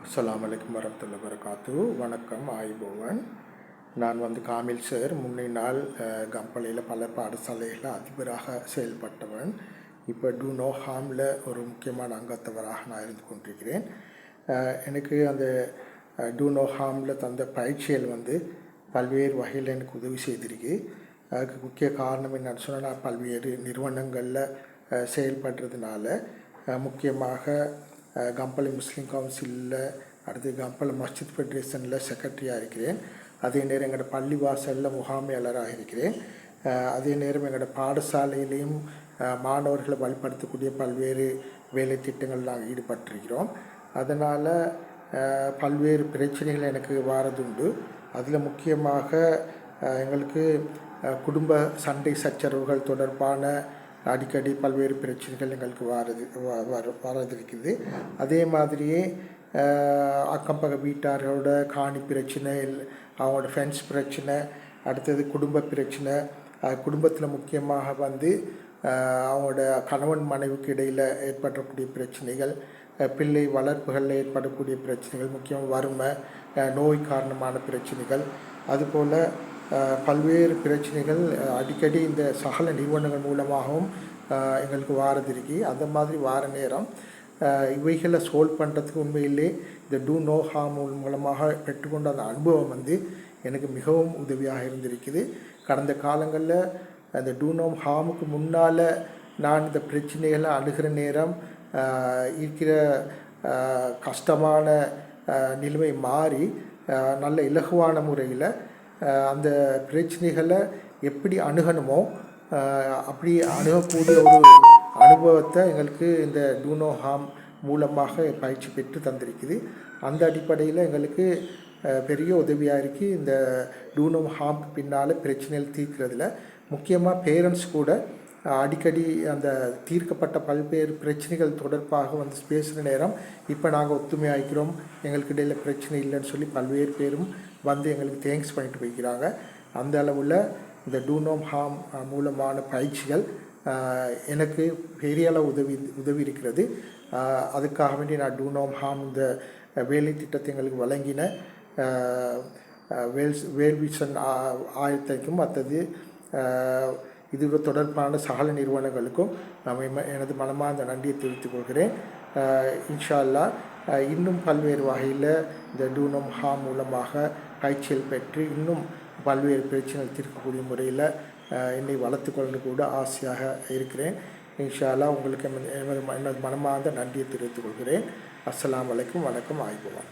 அஸ்ஸலாமு அலைக்கும் வரஹ்மத்துல்லாஹி வபரகாத்துஹு. வணக்கம், ஆய்போவன். நான் காமில் சார். முன்னால் கம்பளையில் பல பாடசாலைகளில் அதிபராக செயல்பட்டவன். இப்போ டூ நோ ஹார்மில் ஒரு முக்கியமான அங்கத்தவராக நான் இருந்து கொண்டிருக்கிறேன். எனக்கு அந்த டூ நோ ஹார்மில் தந்த பயிற்சிகள் பல்வேறு வகையில் எனக்கு உதவி செய்திருக்கு. அதுக்கு முக்கிய காரணம் என்னன்னு சொன்னால், நான் பல்வேறு நிறுவனங்களில் செயல்படுறதுனால, முக்கியமாக கம்பளை முஸ்லீம் கவுன்சிலில், அடுத்து கம்பளை மஸ்ஜித் ஃபெடரேஷனில் செக்ரட்டரியாக இருக்கிறேன். அதே நேரம் எங்களோட பள்ளிவாசலில் முகாமையாளராக இருக்கிறேன். அதே நேரம் எங்களோட பாடசாலையிலையும் மாணவர்களை வழிபடுத்தக்கூடிய பல்வேறு வேலை திட்டங்கள் நாங்கள் ஈடுபட்டிருக்கிறோம். அதனால் பல்வேறு பிரச்சனைகள் எனக்கு வாரதுண்டு. அதில் முக்கியமாக எங்களுக்கு குடும்ப சண்டை சச்சரவுகள் தொடர்பான அடிக்கடி பல்வேறு பிரச்சனைகள் எங்களுக்கு வரது இருக்குது. அதே மாதிரியே அக்கம்பக்க வீட்டார்களோட காணி பிரச்சனை, அவங்களோட ஃபென்ஸ் பிரச்சனை, அடுத்தது குடும்ப பிரச்சனை. குடும்பத்தில் முக்கியமாக அவங்களோட கணவன் மனைவிக்கு இடையில் ஏற்படக்கூடிய பிரச்சனைகள், பிள்ளை வளர்ப்புகளில் ஏற்படக்கூடிய பிரச்சனைகள், முக்கியமாக வறுமை, நோய் காரணமான பிரச்சனைகள், அதுபோல் பல்வேறு பிரச்சனைகள் அடிக்கடி இந்த சகல நிறுவனங்கள் மூலமாகவும் எங்களுக்கு வாரதிருக்கு. அந்த மாதிரி வார நேரம் இவைகளை சால்வ் பண்ணுறதுக்கு உண்மையிலே இந்த டூ நோ ஹார்ம் மூலமாக பெற்றுக்கொண்ட அந்த அனுபவம் எனக்கு மிகவும் உதவியாக இருந்திருக்குது. கடந்த காலங்களில் அந்த டூ நோ ஹார்முக்கு முன்னால் நான் இந்த பிரச்சனைகளை அணுகிற நேரம் இருக்கிற கஷ்டமான நிலைமை மாறி நல்ல இலகுவான முறையில் அந்த பிரச்சனைகளை எப்படி அணுகணுமோ அப்படி அணுகக்கூடிய ஒரு அனுபவத்தை எங்களுக்கு இந்த டூ நோ ஹார்ம் மூலமாக பயிற்சி பெற்று தந்திருக்குது. அந்த அடிப்படையில் எங்களுக்கு பெரிய உதவியாக இருக்குது. இந்த டூ நோ ஹார்முக்கு பின்னால் பிரச்சனைகள் தீர்க்கிறதுல முக்கியமாக பேரண்ட்ஸ் கூட அடிக்கடி அந்த தீர்க்கப்பட்ட பல்வேறு பிரச்சனைகள் தொடர்பாக பேசுகிற நேரம், இப்போ நாங்கள் ஒத்துமையாகிறோம், எங்களுக்கு இடையில் பிரச்சனை இல்லைன்னு சொல்லி பல்வேறு பேரும் எங்களுக்கு தேங்க்ஸ் பண்ணிட்டு போய்க்கிறாங்க. அந்த அளவில் இந்த டூ நோ ஹார்ம் மூலமான பயிற்சிகள் எனக்கு பெரிய அளவு உதவி இருக்கிறது. அதுக்காக வேண்டி நான் டூ நோ ஹார்ம் இந்த வேலை திட்டத்தை எங்களுக்கு வழங்கின வேல்விஷன் ஆயத்தைக்கும் மற்றது இது தொடர்பான சகல நிறுவனங்களுக்கும் நான் எனது மனமார்ந்த நன்றியை தெரிவித்துக் கொள்கிறேன். இன்ஷா அல்லாஹ் இன்னும் பல்வேறு வகையில் இந்த டூ நோ ஹார்ம் மூலமாக பயிற்சிகள் பெற்று இன்னும் பல்வேறு பிரச்சனைகள் தீர்க்கக்கூடிய முறையில் என்னை வளர்த்துக்கொண்டு கூட ஆசையாக இருக்கிறேன். இன்ஷா அல்லாஹ் உங்களுக்கு எனது மனமார்ந்த நன்றியை தெரிவித்துக் கொள்கிறேன். அஸ்ஸலாமு அலைக்கும். வணக்கம், ஆய்போவன்.